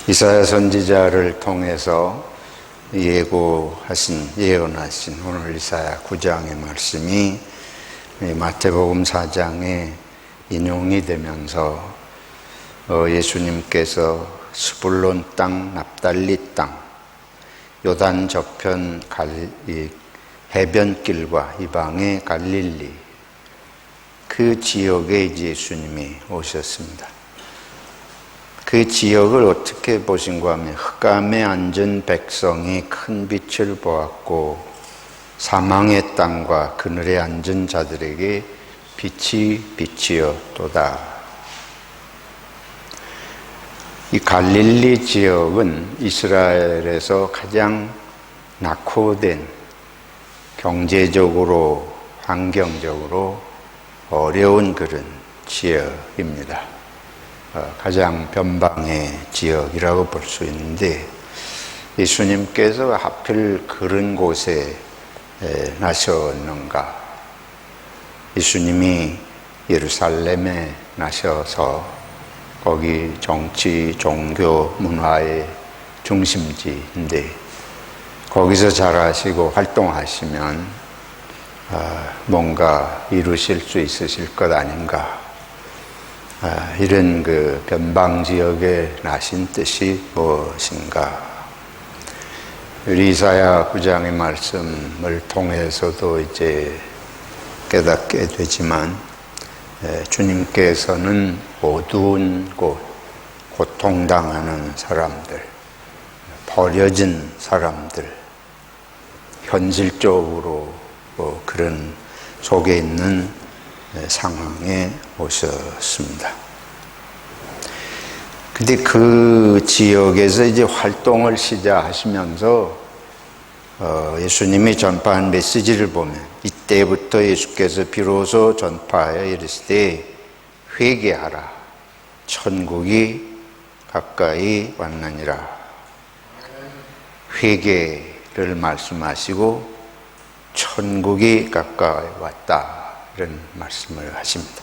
이사야 선지자를 통해서 예언하신 오늘 이사야 9장의 말씀이 마태복음 4장에 인용이 되면서 예수님께서 스불론 땅, 납달리 땅, 요단 저편 해변길과 이방의 갈릴리, 그 지역에 이제 예수님이 오셨습니다. 그 지역을 어떻게 보신가 하면 흑암에 앉은 백성이 큰 빛을 보았고 사망의 땅과 그늘에 앉은 자들에게 빛이 비치었도다. 이 갈릴리 지역은 이스라엘에서 가장 낙후된, 경제적으로 환경적으로 어려운 그런 지역입니다. 가장 변방의 지역이라고 볼 수 있는데, 예수님께서 하필 그런 곳에 나셨는가? 예수님이 예루살렘에 나셔서 거기 정치, 종교, 문화의 중심지인데 거기서 자라시고 활동하시면 뭔가 이루실 수 있으실 것 아닌가? 이런 그 변방 지역에 나신 뜻이 무엇인가? 우리 이사야 9장의 말씀을 통해서도 이제 깨닫게 되지만, 주님께서는 어두운 곳, 고통당하는 사람들, 버려진 사람들, 현실적으로 그런 속에 있는 상황에 오셨습니다. 근데 그 지역에서 이제 활동을 시작하시면서 예수님이 전파한 메시지를 보면, 이때부터 예수께서 비로소 전파하여 이르시되 회개하라, 천국이 가까이 왔느니라. 회개를 말씀하시고 천국이 가까이 왔다, 이런 말씀을 하십니다.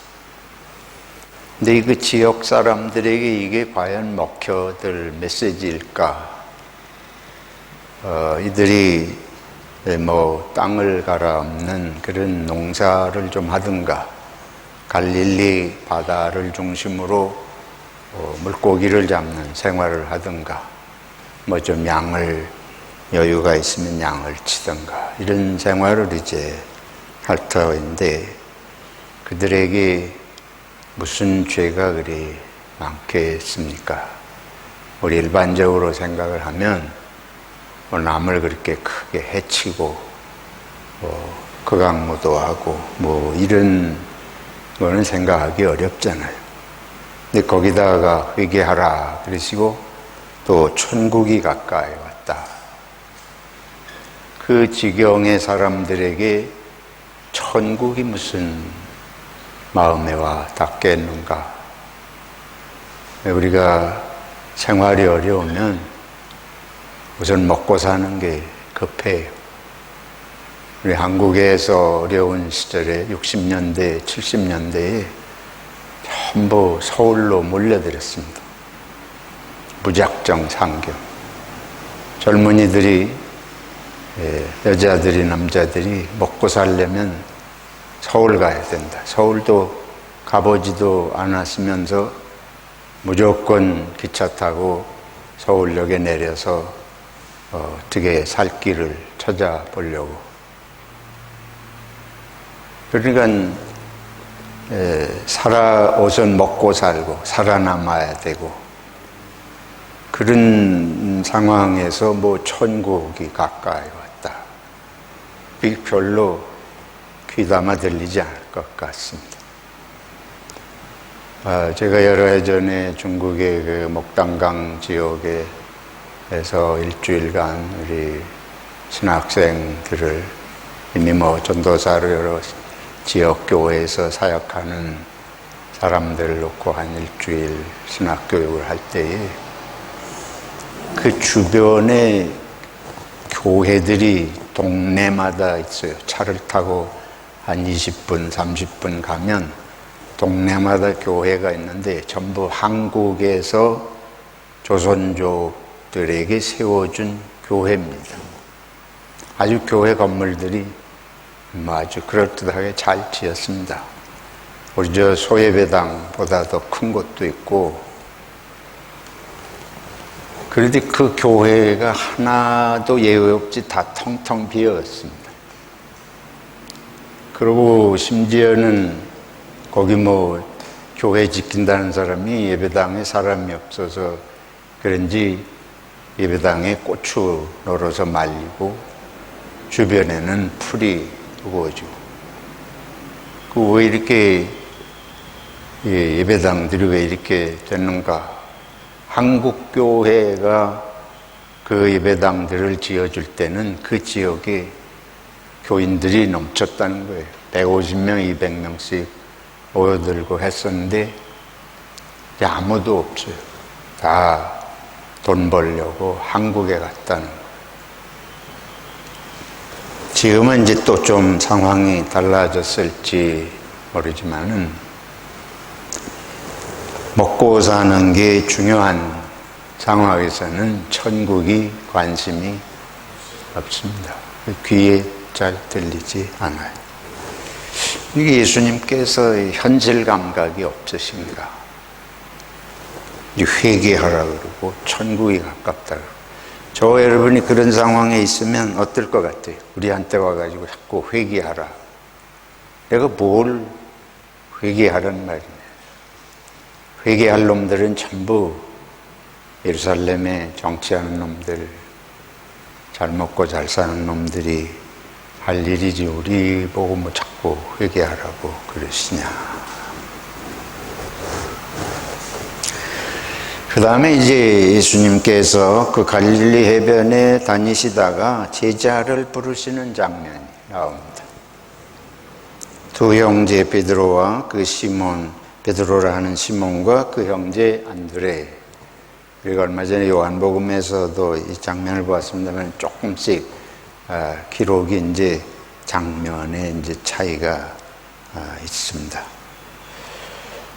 근데 그 지역 사람들에게 이게 과연 먹혀들 메시지일까? 이들이 땅을 갈아엎는 그런 농사를 좀 하든가, 갈릴리 바다를 중심으로 물고기를 잡는 생활을 하든가, 좀 양을 여유가 있으면 양을 치든가, 이런 생활을 이제 할 터인데, 그들에게 무슨 죄가 그리 많겠습니까? 우리 일반적으로 생각을 하면 남을 그렇게 크게 해치고 극악무도하고 이런 거는 생각하기 어렵잖아요. 근데 거기다가 회개하라 그러시고 또 천국이 가까이 왔다. 그 지경의 사람들에게 천국이 무슨 마음에 와 닿겠는가? 우리가 생활이 어려우면 우선 먹고 사는 게 급해요. 우리 한국에서 어려운 시절에 60년대, 70년대에 전부 서울로 몰려들었습니다. 무작정 상경. 젊은이들이, 여자들이, 남자들이 먹고 살려면 서울 가야 된다. 서울도 가보지도 않았으면서 무조건 기차 타고 서울역에 내려서 어떻게 살 길을 찾아보려고. 그러니까 우선 먹고 살고 살아남아야 되고, 그런 상황에서 천국이 가까이 왔다. 별로 귀담아 들리지 않을 것 같습니다. 제가 여러 해 전에 중국의 그 목단강 지역에서 일주일간 우리 신학생들을, 이미 전도사로 여러 지역 교회에서 사역하는 사람들을 놓고 한 일주일 신학교육을 할 때에 그 주변에 교회들이 동네마다 있어요. 차를 타고 한 20분, 30분 가면 동네마다 교회가 있는데 전부 한국에서 조선족들에게 세워준 교회입니다. 아주 교회 건물들이 아주 그럴듯하게 잘 지었습니다. 우리 저 소예배당보다 더 큰 곳도 있고, 그런데 그 교회가 하나도 예외 없이 다 텅텅 비었습니다. 그리고 심지어는 거기 뭐 교회 지킨다는 사람이 예배당에 사람이 없어서 그런지 예배당에 고추 널어서 말리고 주변에는 풀이 우거지고, 왜 이렇게 예배당들이 왜 이렇게 됐는가? 한국 교회가 그 예배당들을 지어줄 때는 그 지역에 교인들이 넘쳤다는 거예요. 150명, 200명씩 모여들고 했었는데 이제 아무도 없어요. 다 돈 벌려고 한국에 갔다는 거예요. 지금은 이제 또 좀 상황이 달라졌을지 모르지만은 먹고 사는 게 중요한 상황에서는 천국이 관심이 없습니다. 귀에 잘 들리지 않아요. 이게 예수님께서 현실 감각이 없으신가? 회개하라 그러고 천국이 가깝다 그러고. 저 여러분이 그런 상황에 있으면 어떨 것 같아요? 우리한테 와가지고 자꾸 회개하라. 내가 뭘 회개하란 말이냐? 회개할 놈들은 전부 예루살렘에 정치하는 놈들, 잘 먹고 잘 사는 놈들이 할 일이지, 우리 보고 뭐 자꾸 회개하라고 그러시냐. 그 다음에 이제 예수님께서 그 갈릴리 해변에 다니시다가 제자를 부르시는 장면이 나옵니다. 두 형제 베드로와 그 시몬, 베드로라 하는 시몬과 그 형제 안드레. 우리가 얼마 전에 요한복음에서도 이 장면을 보았습니다만 조금씩 기록이 이제 장면에 이제 차이가 있습니다.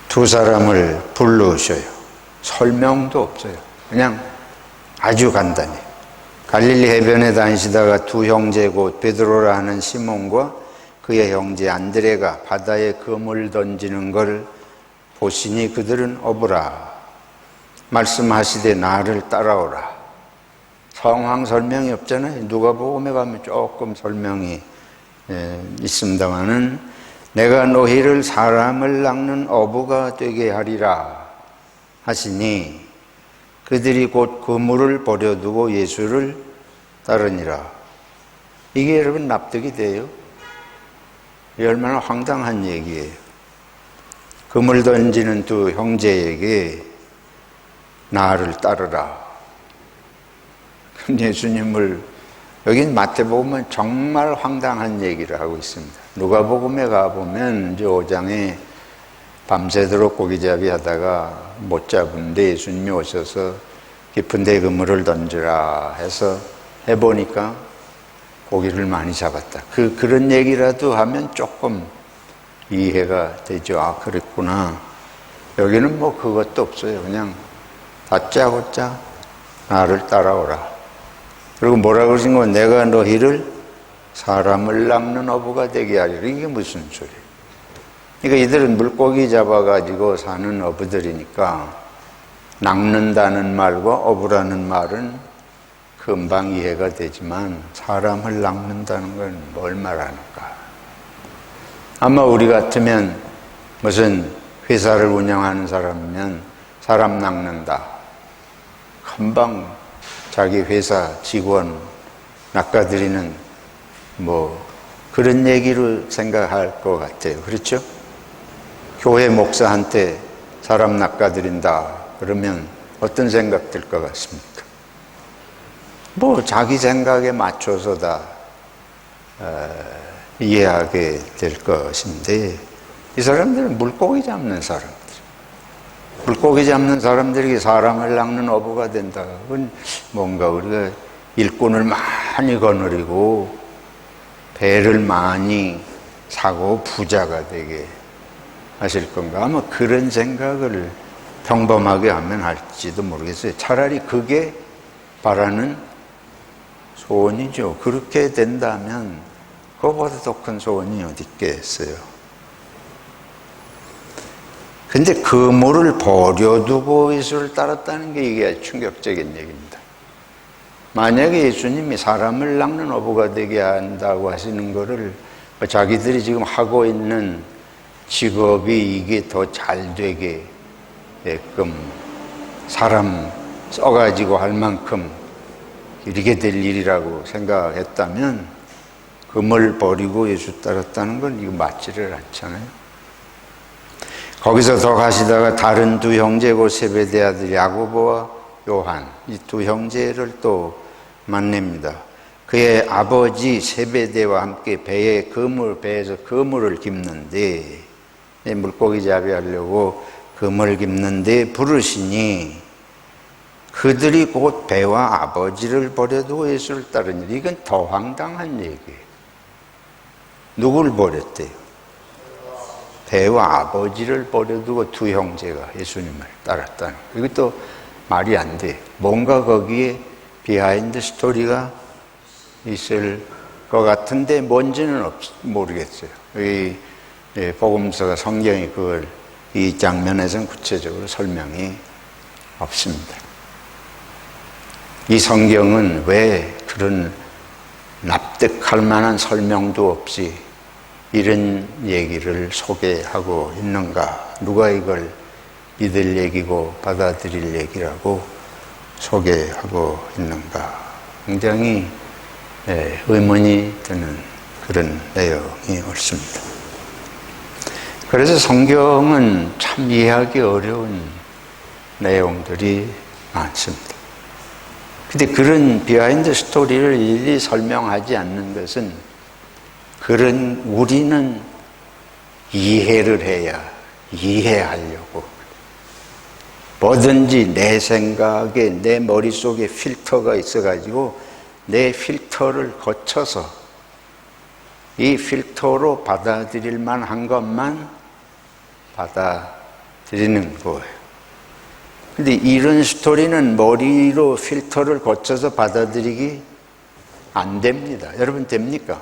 두 사람을 부르셔요. 설명도 없어요. 그냥 아주 간단히. 갈릴리 해변에 다니시다가 두 형제 곧 베드로라 하는 시몬과 그의 형제 안드레가 바다에 그물 던지는 걸 보시니 그들은 어부라. 말씀하시되 나를 따라오라. 상황 설명이 없잖아요. 누가복음에 가면 조금 설명이 있습니다마는 내가 너희를 사람을 낚는 어부가 되게 하리라 하시니 그들이 곧 그물을 버려두고 예수를 따르니라. 이게 여러분 납득이 돼요? 이게 얼마나 황당한 얘기예요. 그물 던지는 두 형제에게 나를 따르라. 예수님을, 여긴 마태복음은 정말 황당한 얘기를 하고 있습니다. 누가복음에 가보면 이제 5장에 밤새도록 고기잡이 하다가 못 잡은데 예수님이 오셔서 깊은 데 그물을 던지라 해서 해보니까 고기를 많이 잡았다. 그런 얘기라도 하면 조금 이해가 되죠. 아, 그랬구나. 여기는 뭐 그것도 없어요. 그냥 다짜고짜 나를 따라오라. 그리고 뭐라 그러신 건 내가 너희를 사람을 낚는 어부가 되게 하리라. 이게 무슨 소리예요? 그러니까 이들은 물고기 잡아가지고 사는 어부들이니까 낚는다는 말과 어부라는 말은 금방 이해가 되지만 사람을 낚는다는 건 뭘 말하는가? 아마 우리 같으면 무슨 회사를 운영하는 사람이면 사람 낚는다. 금방 자기 회사 직원 낚아들이는 뭐 그런 얘기로 생각할 것 같아요. 그렇죠? 교회 목사한테 사람 낚아들인다 그러면 어떤 생각 들 것 같습니까? 뭐 자기 생각에 맞춰서 다 이해하게 될 것인데, 이 사람들은 물고기 잡는 사람들, 물고기 잡는 사람들이 사람을 낚는 어부가 된다. 그건 뭔가 우리가 일꾼을 많이 거느리고 배를 많이 사고 부자가 되게 하실 건가? 아마 그런 생각을 평범하게 하면 할지도 모르겠어요. 차라리 그게 바라는 소원이죠. 그렇게 된다면 그거보다 더 큰 소원이 어디 있겠어요. 근데 그물을 버려두고 예수를 따랐다는 게 이게 충격적인 얘기입니다. 만약에 예수님이 사람을 낚는 어부가 되게 한다고 하시는 거를 자기들이 지금 하고 있는 직업이 이게 더 잘 되게끔 사람 써가지고 할 만큼 이렇게 될 일이라고 생각했다면 그물 버리고 예수 따랐다는 건 이거 맞지를 않잖아요. 거기서 더 가시다가 다른 두 형제 곧 세베대 아들 야고보와 요한 이 두 형제를 또 만납니다. 그의 아버지 세베대와 함께 배에서 그물을 깁는데 물고기 잡이하려고 그물을 깁는데 부르시니 그들이 곧 배와 아버지를 버려두고 예수를 따르니 이건 더 황당한 얘기예요. 누구를 버렸대요? 배와 아버지를 버려두고 두 형제가 예수님을 따랐다는 거예요. 이것도 말이 안 돼. 뭔가 거기에 비하인드 스토리가 있을 것 같은데 뭔지는 모르겠어요. 이 복음서가 성경이 그걸 이 장면에서는 구체적으로 설명이 없습니다. 이 성경은 왜 그런 납득할 만한 설명도 없이 이런 얘기를 소개하고 있는가? 누가 이걸 믿을 얘기고 받아들일 얘기라고 소개하고 있는가? 굉장히 의문이 드는 그런 내용이 옳습니다. 그래서 성경은 참 이해하기 어려운 내용들이 많습니다. 근데 그런 비하인드 스토리를 일일이 설명하지 않는 것은 우리는 이해를 해야 이해하려고 뭐든지 내 생각에 내 머릿속에 필터가 있어가지고 내 필터를 거쳐서 이 필터로 받아들일 만한 것만 받아들이는 거예요. 근데 이런 스토리는 머리로 필터를 거쳐서 받아들이기 안 됩니다. 여러분 됩니까?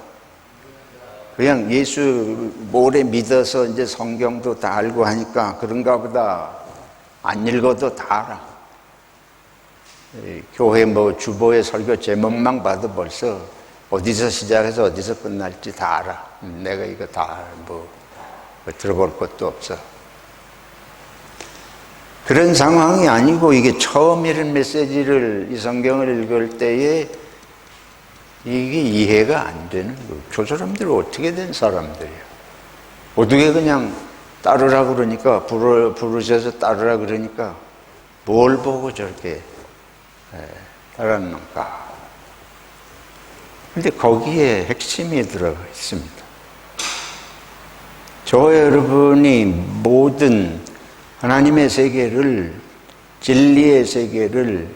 그냥 예수 오래 믿어서 이제 성경도 다 알고 하니까 그런가 보다 안 읽어도 다 알아. 교회 주보의 설교 제목만 봐도 벌써 어디서 시작해서 어디서 끝날지 다 알아. 내가 이거 다 들어볼 것도 없어. 그런 상황이 아니고 이게 처음 이런 메시지를 이 성경을 읽을 때에 이게 이해가 안 되는 거예요. 저 사람들이 어떻게 된 사람들이야? 어떻게 그냥 따르라 그러니까 부르셔서 따르라 그러니까 뭘 보고 저렇게 따랐는가? 근데 거기에 핵심이 들어가 있습니다. 저 여러분이 모든 하나님의 세계를, 진리의 세계를,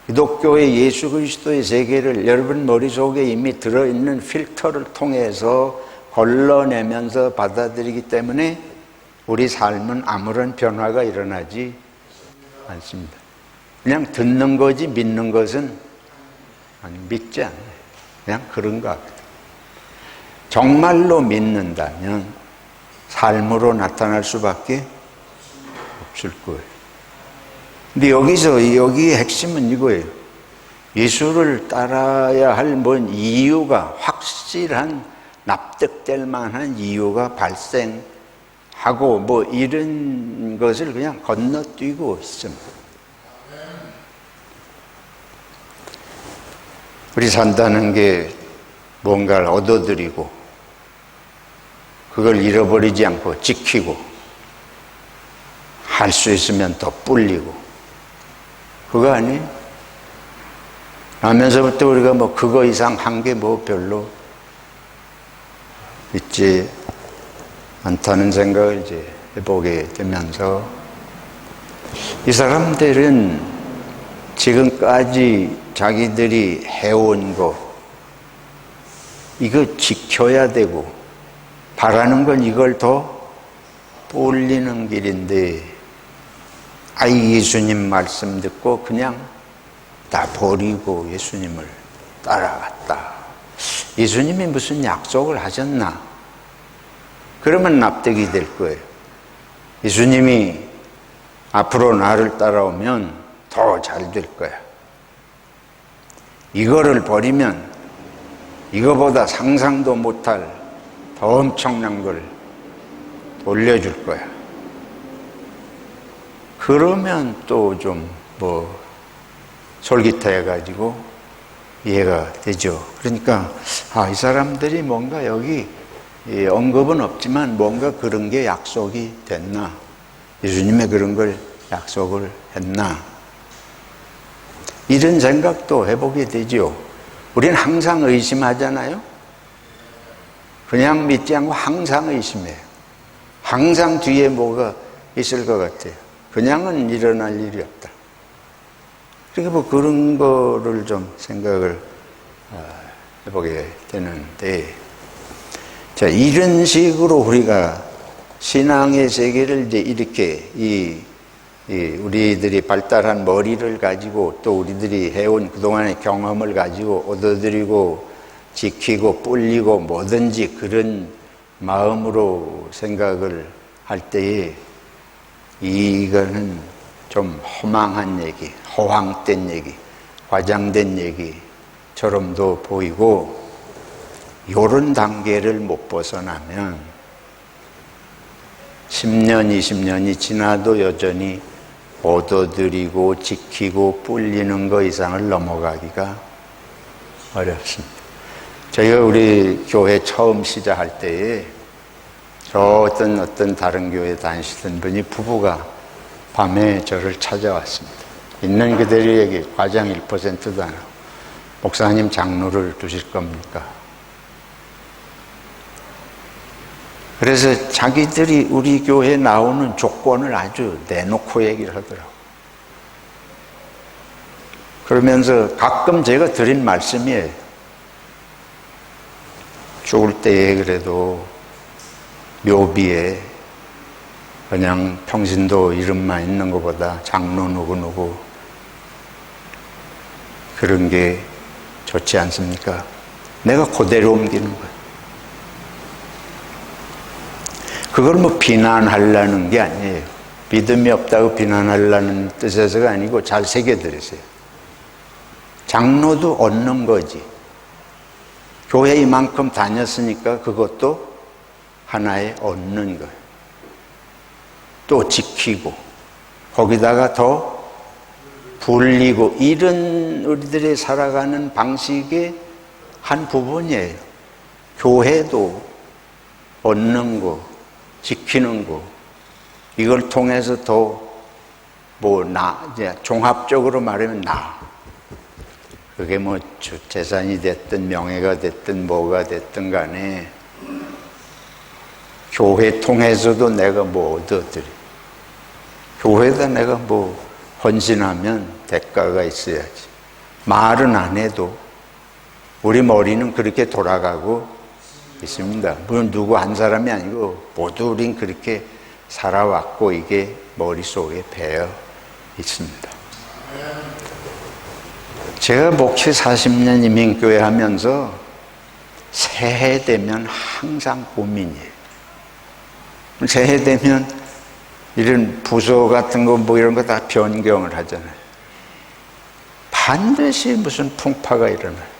기독교의 예수 그리스도의 세계를 여러분 머릿속에 이미 들어있는 필터를 통해서 걸러내면서 받아들이기 때문에 우리 삶은 아무런 변화가 일어나지 않습니다. 그냥 듣는 거지 믿는 것은 믿지 않아요. 그냥 그런가 합니다. 정말로 믿는다면 삶으로 나타날 수밖에 없을 거예요. 근데 여기의 핵심은 이거예요. 예수를 따라야 할 뭔 이유가, 확실한 납득될 만한 이유가 발생하고 이런 것을 그냥 건너뛰고 있습니다. 우리 산다는 게 뭔가를 얻어들이고 그걸 잃어버리지 않고 지키고 할 수 있으면 더 불리고 그거 아니에요? 하면서부터 우리가 그거 이상 한 게 별로 있지 않다는 생각을 이제 해보게 되면서 이 사람들은 지금까지 자기들이 해온 거 이거 지켜야 되고 바라는 건 이걸 더 올리는 길인데 예수님 말씀 듣고 그냥 다 버리고 예수님을 따라갔다. 예수님이 무슨 약속을 하셨나? 그러면 납득이 될 거예요. 예수님이 앞으로 나를 따라오면 더 잘 될 거야. 이거를 버리면 이거보다 상상도 못할 더 엄청난 걸 돌려줄 거야. 그러면 또 좀 솔깃해가지고 이해가 되죠. 그러니까 이 사람들이 뭔가 여기 언급은 없지만 뭔가 그런 게 약속이 됐나? 예수님의 그런 걸 약속을 했나? 이런 생각도 해보게 되죠. 우리는 항상 의심하잖아요. 그냥 믿지 않고 항상 의심해요. 항상 뒤에 뭐가 있을 것 같아요. 그냥은 일어날 일이 없다. 그러니까 그런 거를 좀 생각을 해보게 되는데, 자, 이런 식으로 우리가 신앙의 세계를 이제 이렇게 우리들이 발달한 머리를 가지고 또 우리들이 해온 그동안의 경험을 가지고 얻어들이고 지키고 뿔리고 뭐든지 그런 마음으로 생각을 할 때에 이거는 좀 허망한 얘기, 허황된 얘기, 과장된 얘기처럼도 보이고, 요런 단계를 못 벗어나면 10년, 20년이 지나도 여전히 얻어들이고 지키고 뿔리는 거 이상을 넘어가기가 어렵습니다. 저희가 우리 교회 처음 시작할 때에 어떤 다른 교회 다니시던 분이 부부가 밤에 저를 찾아왔습니다. 있는 그대로 얘기, 과장 1%도 안 하고, 목사님 장로를 두실 겁니까? 그래서 자기들이 우리 교회에 나오는 조건을 아주 내놓고 얘기를 하더라고요. 그러면서 가끔 제가 드린 말씀이에요. 죽을 때에 그래도 묘비에 그냥 평신도 이름만 있는 것보다 장로 누구누구 그런 게 좋지 않습니까? 내가 그대로 옮기는 거예요. 그걸 비난하려는 게 아니에요. 믿음이 없다고 비난하려는 뜻에서가 아니고 잘 새겨들으세요. 장로도 얻는 거지. 교회 이만큼 다녔으니까 그것도 하나의 얻는 거예요. 또 지키고 거기다가 더 불리고, 이런 우리들이 살아가는 방식의 한 부분이에요. 교회도 얻는 거, 지키는 거, 이걸 통해서 더 이제 종합적으로 말하면 그게 재산이 됐든 명예가 됐든 뭐가 됐든 간에 교회 통해서도 내가 얻어들여. 교회에다 내가 헌신하면 대가가 있어야지. 말은 안 해도 우리 머리는 그렇게 돌아가고 있습니다. 물론 누구 한 사람이 아니고 모두 우린 그렇게 살아왔고 이게 머릿속에 배어 있습니다. 제가 목회 40년 이민교회 하면서 새해 되면 항상 고민이에요. 새해 되면 이런 부서 같은 거 이런 거 다 변경을 하잖아요. 반드시 무슨 풍파가 일어나요.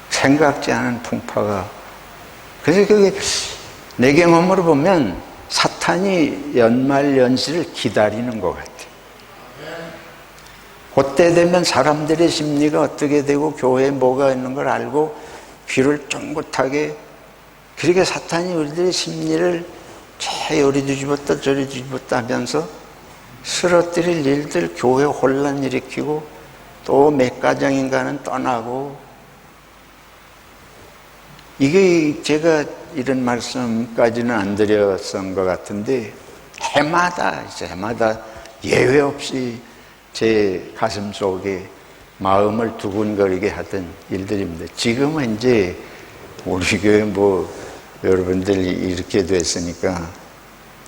생각지 않은 풍파가. 그래서 그게 내 경험으로 보면 사탄이 연말연시를 기다리는 것 같아요. 그때 되면 사람들의 심리가 어떻게 되고 교회에 뭐가 있는 걸 알고 귀를 쫑긋하게, 그렇게 사탄이 우리들의 심리를 요리 뒤집었다 저리 뒤집었다 하면서 쓰러뜨릴 일들, 교회 혼란 일으키고 또 몇 가정인가는 떠나고. 이게 제가 이런 말씀까지는 안 드렸던 것 같은데 해마다 예외 없이 제 가슴 속에 마음을 두근거리게 하던 일들입니다. 지금은 이제 우리 교회 여러분들이 이렇게 됐으니까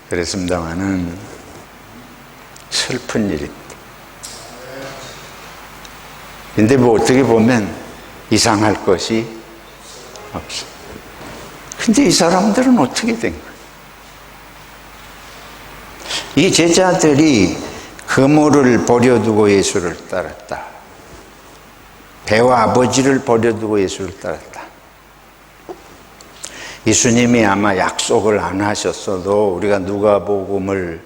그랬습니다만은 슬픈 일입니다. 근데 뭐 어떻게 보면 이상할 것이 없어. 근데 이 사람들은 어떻게 된 거예요? 이 제자들이 그물을 버려두고 예수를 따랐다. 배와 아버지를 버려두고 예수를 따랐다. 예수님이 아마 약속을 안 하셨어도 우리가 누가복음을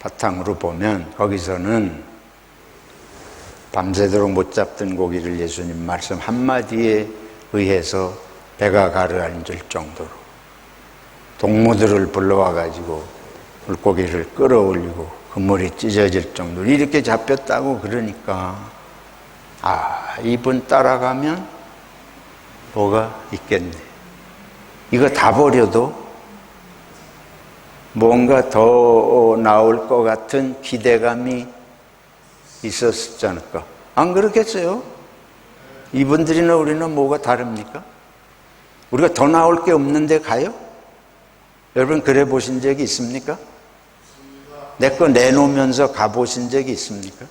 바탕으로 보면 거기서는 밤새도록 못 잡던 고기를 예수님 말씀 한마디에 의해서 배가 가라앉을 정도로 동무들을 불러와 가지고 물고기를 끌어올리고 그물이 찢어질 정도로 이렇게 잡혔다고. 그러니까 이분 따라가면 뭐가 있겠네. 이거 다 버려도 뭔가 더 나올 것 같은 기대감이 있었지 않을까? 안 그렇겠어요? 이분들이나 우리는 뭐가 다릅니까? 우리가 더 나올 게 없는데 가요? 여러분 그래 보신 적이 있습니까? 내 거 내놓으면서 가보신 적이 있습니까?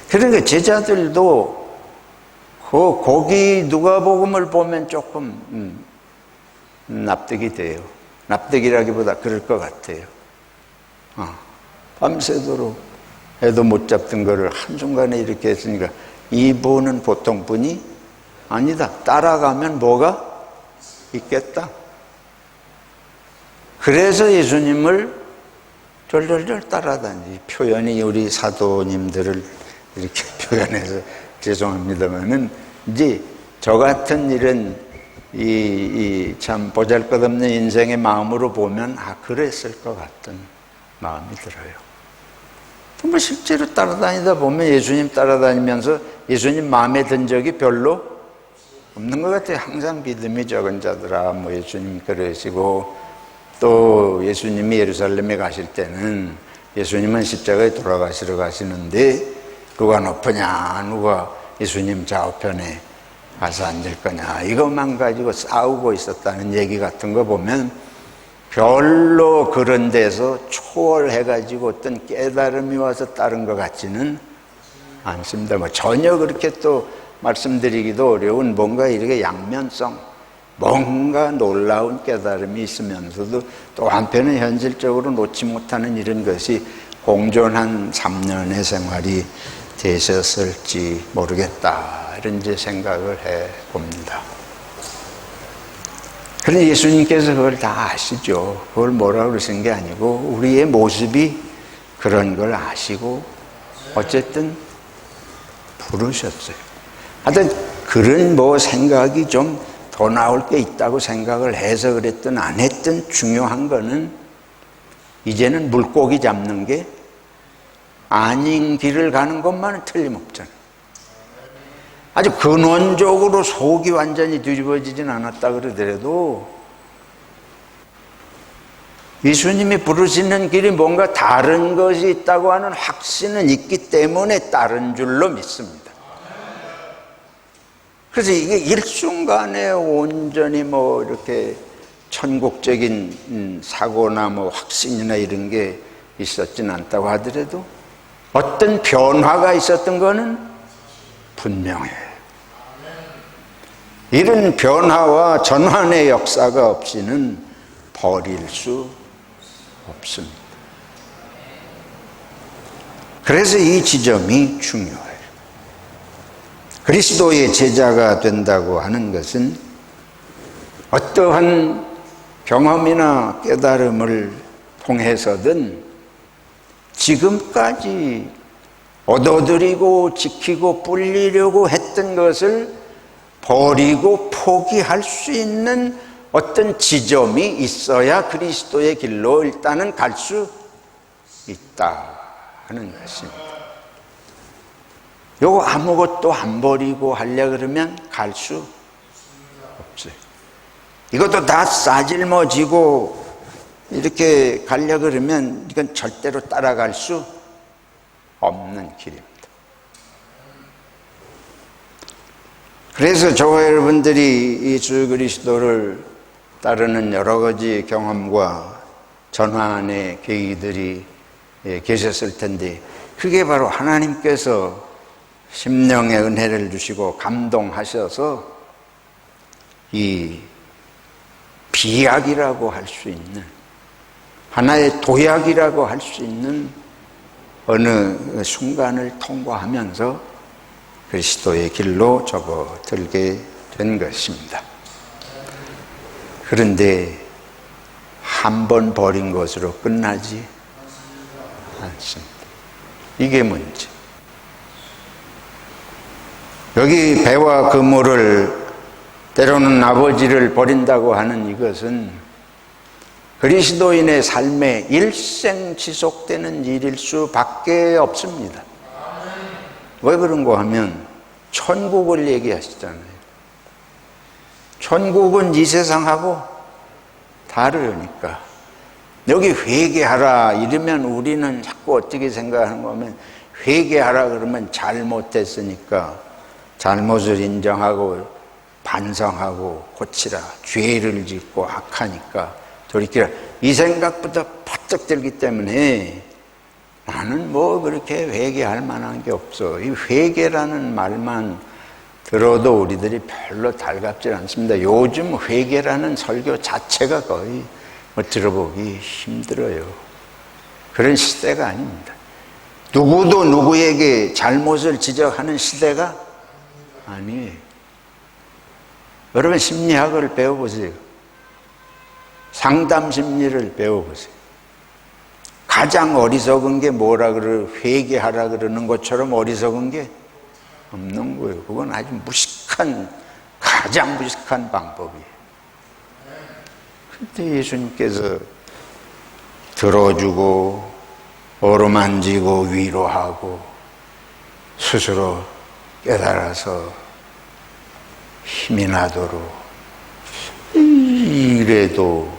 그러니까 제자들도 그 고기 누가복음을 보면 조금 납득이 돼요. 납득이라기보다 그럴 것 같아요. 밤새도록 해도 못 잡던 거를 한순간에 이렇게 했으니까 이분은 보통 분이 아니다. 따라가면 뭐가 있겠다. 그래서 예수님을 절절절 따라다니지. 표현이 우리 사도님들을 이렇게 표현해서 죄송합니다만은 이제 저 같은 일은 참 보잘것없는 인생의 마음으로 보면 그랬을 것 같은 마음이 들어요. 정말 실제로 따라다니다 보면 예수님 따라다니면서 예수님 마음에 든 적이 별로 없는 것 같아요. 항상 믿음이 적은 자들아 뭐 예수님 그러시고, 또 예수님이 예루살렘에 가실 때는 예수님은 십자가에 돌아가시러 가시는데 누가 높으냐, 누가 예수님 좌우편에 가서 앉을 거냐, 이것만 가지고 싸우고 있었다는 얘기 같은 거 보면 별로 그런 데서 초월해가지고 어떤 깨달음이 와서 따른 것 같지는 않습니다. 뭐 전혀 그렇게 또 말씀드리기도 어려운 뭔가 이렇게 양면성, 뭔가 놀라운 깨달음이 있으면서도 또 한편은 현실적으로 놓지 못하는 이런 것이 공존한 3년의 생활이 되셨을지 모르겠다, 이런 이제 생각을 해 봅니다. 그런데 예수님께서 그걸 다 아시죠. 그걸 뭐라고 그러신 게 아니고 우리의 모습이 그런 걸 아시고 어쨌든 부르셨어요. 하여튼 그런 뭐 생각이 좀 더 나올 게 있다고 생각을 해서 그랬든 안 했든 중요한 거는 이제는 물고기 잡는 게 아닌 길을 가는 것만은 틀림없잖아요. 아주 근원적으로 속이 완전히 뒤집어지진 않았다 그러더라도 예수님이 부르시는 길이 뭔가 다른 것이 있다고 하는 확신은 있기 때문에 따른 줄로 믿습니다. 그래서 이게 일순간에 온전히 뭐 이렇게 천국적인 사고나 뭐 확신이나 이런 게 있었진 않다고 하더라도 어떤 변화가 있었던 거는 분명해요. 이런 변화와 전환의 역사가 없이는 버릴 수 없습니다. 그래서 이 지점이 중요해요. 그리스도의 제자가 된다고 하는 것은 어떠한 경험이나 깨달음을 통해서든 지금까지 얻어들이고 지키고 불리려고 했던 것을 버리고 포기할 수 있는 어떤 지점이 있어야 그리스도의 길로 일단은 갈 수 있다 하는 것입니다. 요거 아무것도 안 버리고 하려고 그러면 갈 수 없어요. 이것도 다 싸질머지고 이렇게 가려고 그러면 이건 절대로 따라갈 수 없는 길입니다. 그래서 저와 여러분들이 예수 그리스도를 따르는 여러 가지 경험과 전환의 계기들이 계셨을 텐데, 그게 바로 하나님께서 심령의 은혜를 주시고 감동하셔서 이 비약이라고 할 수 있는, 하나의 도약이라고 할 수 있는 어느 순간을 통과하면서 그리스도의 길로 접어들게 된 것입니다. 그런데 한 번 버린 것으로 끝나지 않습니다. 이게 문제. 여기 배와 그물을, 때로는 아버지를 버린다고 하는 이것은 그리스도인의 삶에 일생 지속되는 일일 수밖에 없습니다. 왜 그런가 하면 천국을 얘기하시잖아요. 천국은 이 세상하고 다르니까. 여기 회개하라 이러면 우리는 자꾸 어떻게 생각하는 거면, 회개하라 그러면 잘못됐으니까 잘못을 인정하고 반성하고 고치라, 죄를 짓고 악하니까 돌이키라, 이 생각부터 퍼뜩 들기 때문에 나는 뭐 그렇게 회개할 만한 게 없어. 이 회개라는 말만 들어도 우리들이 별로 달갑지 않습니다. 요즘 회개라는 설교 자체가 거의 들어보기 힘들어요. 그런 시대가 아닙니다. 누구도 누구에게 잘못을 지적하는 시대가 아니에요. 여러분 심리학을 배워보세요. 상담 심리를 배워보세요. 가장 어리석은 게 뭐라 그래요? 회개하라 그러는 것처럼 어리석은 게 없는 거예요. 그건 아주 무식한, 가장 무식한 방법이에요. 그때 예수님께서 들어주고 어루만지고 위로하고 스스로 깨달아서 힘이 나도록 이래도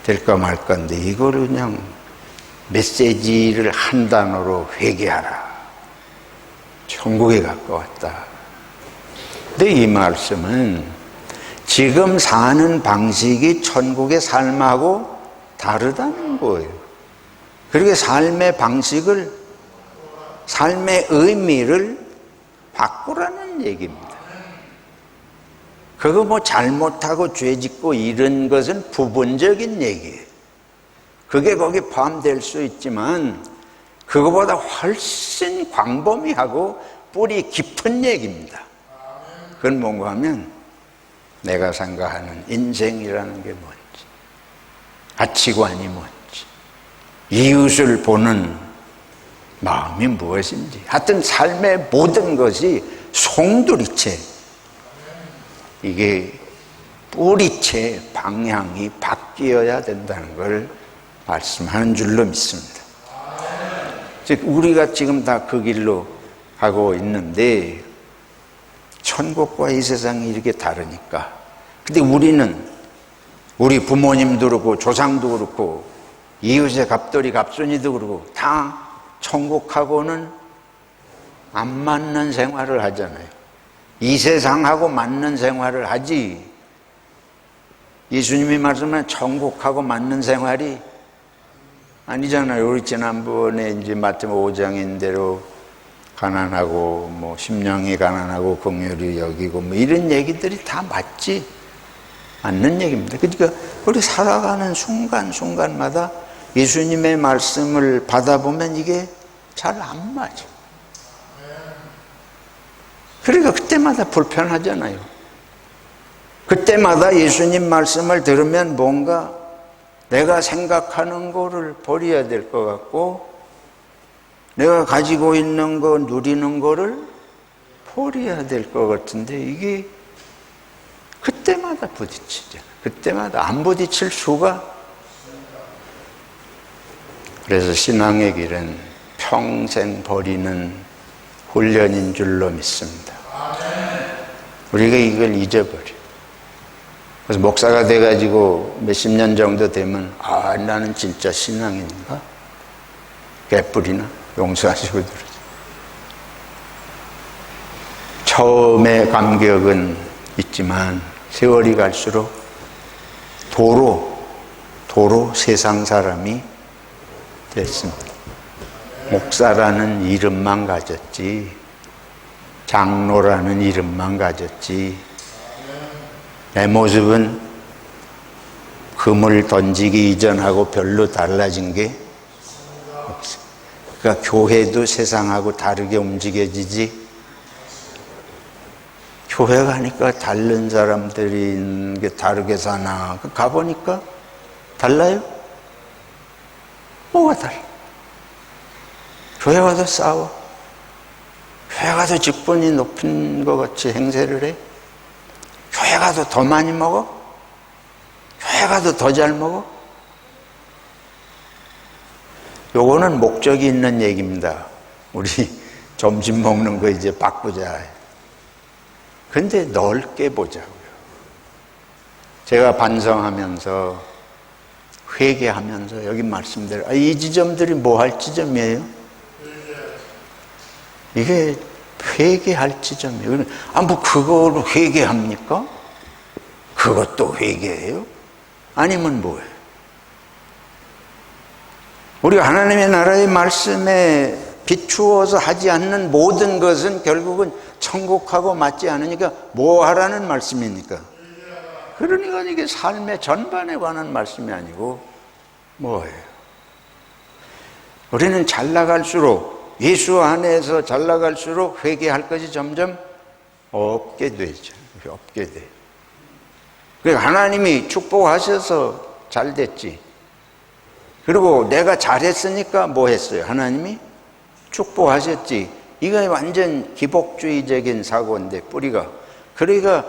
될까 말까인데, 이거를 그냥 메시지를 한 단어로 회개하라, 천국에 가까웠다. 근데 이 말씀은 지금 사는 방식이 천국의 삶하고 다르다는 거예요. 그리고 삶의 방식을, 삶의 의미를 바꾸라는 얘기입니다. 그거 뭐 잘못하고 죄 짓고 이런 것은 부분적인 얘기예요. 그게 거기 포함될 수 있지만 그거보다 훨씬 광범위하고 뿌리 깊은 얘기입니다. 그건 뭔가 하면 내가 생각하는 인생이라는 게 뭔지, 가치관이 뭔지, 이웃을 보는 마음이 무엇인지, 하여튼 삶의 모든 것이 송두리째, 이게 뿌리째 방향이 바뀌어야 된다는 걸 말씀하는 줄로 믿습니다. 즉 우리가 지금 다 그 길로 가고 있는데, 천국과 이 세상이 이렇게 다르니까. 근데 우리는, 우리 부모님도 그렇고 조상도 그렇고 이웃의 갑돌이 갑순이도 그렇고 다 천국하고는 안 맞는 생활을 하잖아요. 이 세상하고 맞는 생활을 하지, 예수님이 말씀하신 천국하고 맞는 생활이 아니잖아요. 우리 지난번에 이제 마태복음 5장인 대로 가난하고 뭐 심령이 가난하고 긍휼히 여기고 뭐 이런 얘기들이 다 맞지 않는 얘기입니다. 그러니까 우리 살아가는 순간순간마다 예수님의 말씀을 받아보면 이게 잘 안 맞아. 그러니까 그때마다 불편하잖아요. 그때마다 예수님 말씀을 들으면 뭔가 내가 생각하는 거를 버려야 될 것 같고, 내가 가지고 있는 거, 누리는 거를 버려야 될 것 같은데, 이게 그때마다 부딪히잖아요. 그때마다 안 부딪힐 수가. 그래서 신앙의 길은 평생 버리는 훈련인 줄로 믿습니다. 우리가 이걸 잊어버려. 그래서 목사가 돼가지고 몇십 년 정도 되면, 아, 나는 진짜 신앙인가? 개뿔이나? 용서하시고 들으세요. 처음에 감격은 있지만 세월이 갈수록 도로 세상 사람이 됐습니다. 목사라는 이름만 가졌지, 장로라는 이름만 가졌지, 내 모습은 금을 던지기 이전하고 별로 달라진 게 없어요. 그러니까 교회도 세상하고 다르게 움직여지지, 교회 가니까 다른 사람들이 있는 게 다르게 사나, 가보니까 달라요? 뭐가 달라? 교회 가도 싸워. 교회 가도 직분이 높은 것 같이 행세를 해. 교회 가도 더 많이 먹어. 교회 가도 더 잘 먹어. 요거는 목적이 있는 얘기입니다. 우리 점심 먹는 거 이제 바꾸자. 근데 넓게 보자고요. 제가 반성하면서, 회개하면서 여기 말씀대로, 이 지점들이 뭐 할 지점이에요? 이게 회개할 지점이에요. 뭐 그거로 회개합니까? 그것도 회개예요? 아니면 뭐예요? 우리가 하나님의 나라의 말씀에 비추어서 하지 않는 모든 것은 결국은 천국하고 맞지 않으니까 뭐 하라는 말씀입니까? 그러니까 이게 삶의 전반에 관한 말씀이 아니고 뭐예요? 우리는 잘 나갈수록, 예수 안에서 잘 나갈수록 회개할 것이 점점 없게 되죠. 없게 돼요. 그러니까 하나님이 축복하셔서 잘 됐지. 그리고 내가 잘했으니까 뭐 했어요? 하나님이 축복하셨지. 이거 완전 기복주의적인 사고인데, 뿌리가. 그러니까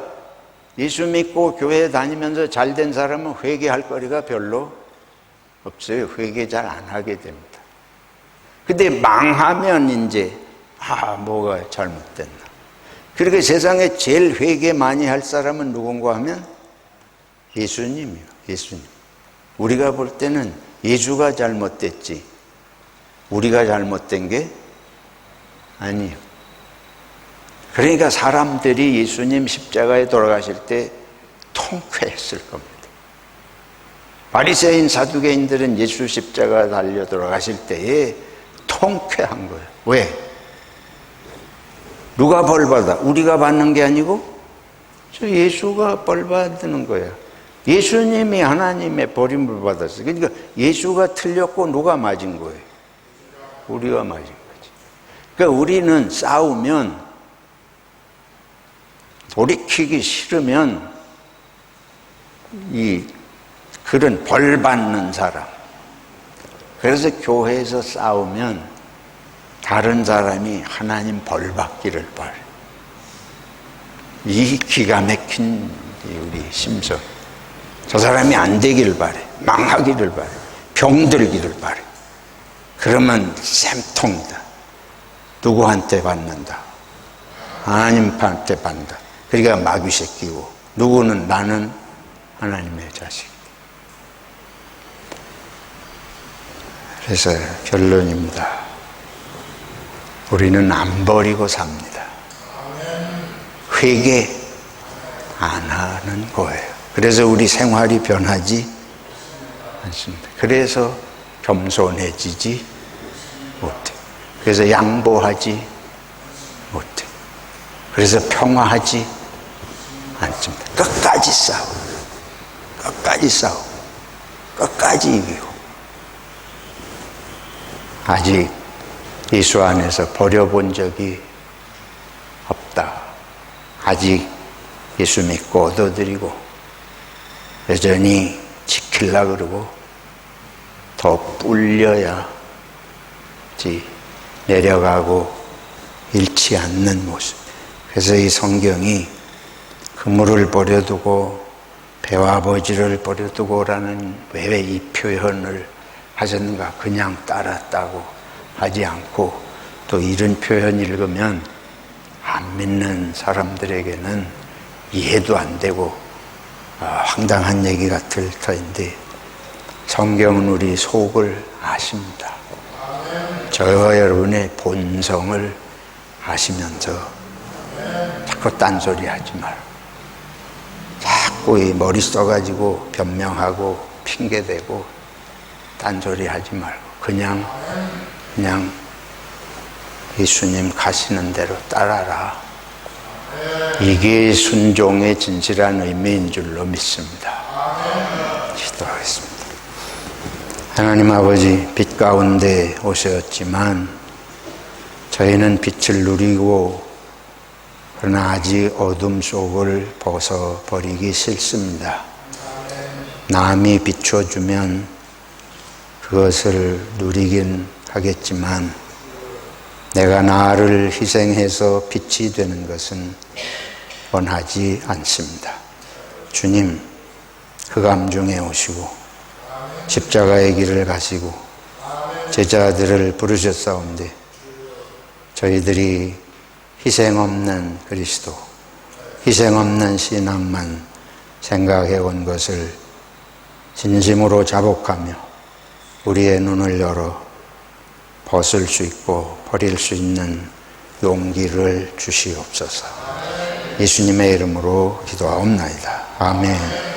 예수 믿고 교회 다니면서 잘 된 사람은 회개할 거리가 별로 없어요. 회개 잘 안 하게 됩니다. 근데 망하면 이제 뭐가 잘못됐나. 그러니까 세상에 제일 회개 많이 할 사람은 누군가 하면 예수님이요. 예수님. 우리가 볼 때는 예수가 잘못됐지 우리가 잘못된 게 아니에요. 그러니까 사람들이 예수님 십자가에 돌아가실 때 통쾌했을 겁니다. 바리새인 사두개인들은 예수 십자가 달려 돌아가실 때에 통쾌한 거예요. 왜? 누가 벌 받아? 우리가 받는 게 아니고 저 예수가 벌 받는 거예요. 예수님이 하나님의 버림을 받았어요. 그러니까 예수가 틀렸고 누가 맞은 거예요? 우리가 맞은 거지. 그러니까 우리는 싸우면, 돌이키기 싫으면 그런 벌 받는 사람. 그래서 교회에서 싸우면 다른 사람이 하나님 벌 받기를 바래. 이 기가 막힌 우리 심성. 저 사람이 안 되기를 바래. 망하기를 바래. 병들기를 바래. 그러면 쌤통이다. 누구한테 받는다? 하나님한테 받는다. 그러니까 마귀 새끼고, 누구는 나는 하나님의 자식. 그래서 결론입니다. 우리는 안 버리고 삽니다. 회개 안 하는 거예요. 그래서 우리 생활이 변하지 않습니다. 그래서 겸손해지지 못해. 그래서 양보하지 못해. 그래서 평화하지 않습니다. 끝까지 싸워. 끝까지 싸워. 끝까지 이기고. 아직 예수 안에서 버려본 적이 없다. 아직 예수 믿고 얻어드리고 여전히 지키려고 그러고 더 불려야지 내려가고 잃지 않는 모습. 그래서 이 성경이 그물을 버려두고 배와 버지를 버려두고라는 왜 이 표현을 하셨는가? 그냥 따랐다고 하지 않고, 또 이런 표현 읽으면 안 믿는 사람들에게는 이해도 안 되고 황당한 얘기 같을 터인데, 성경은 우리 속을 아십니다. 저와 여러분의 본성을 아시면서 자꾸 딴소리 하지 말고, 자꾸 이 머리 써가지고 변명하고 핑계대고 딴소리 하지 말고 그냥 예수님 가시는 대로 따라라. 이게 순종의 진실한 의미인 줄로 믿습니다. 기도하겠습니다. 하나님 아버지, 빛 가운데 오셨지만 저희는 빛을 누리고 그러나 아직 어둠 속을 벗어버리기 싫습니다. 남이 비춰주면 그것을 누리긴 하겠지만 내가 나를 희생해서 빛이 되는 것은 원하지 않습니다. 주님, 흑암 중에 오시고 십자가의 길을 가시고 제자들을 부르셨사온데 저희들이 희생 없는 그리스도, 희생 없는 신앙만 생각해 온 것을 진심으로 자복하며 우리의 눈을 열어 벗을 수 있고 버릴 수 있는 용기를 주시옵소서. 예수님의 이름으로 기도하옵나이다. 아멘.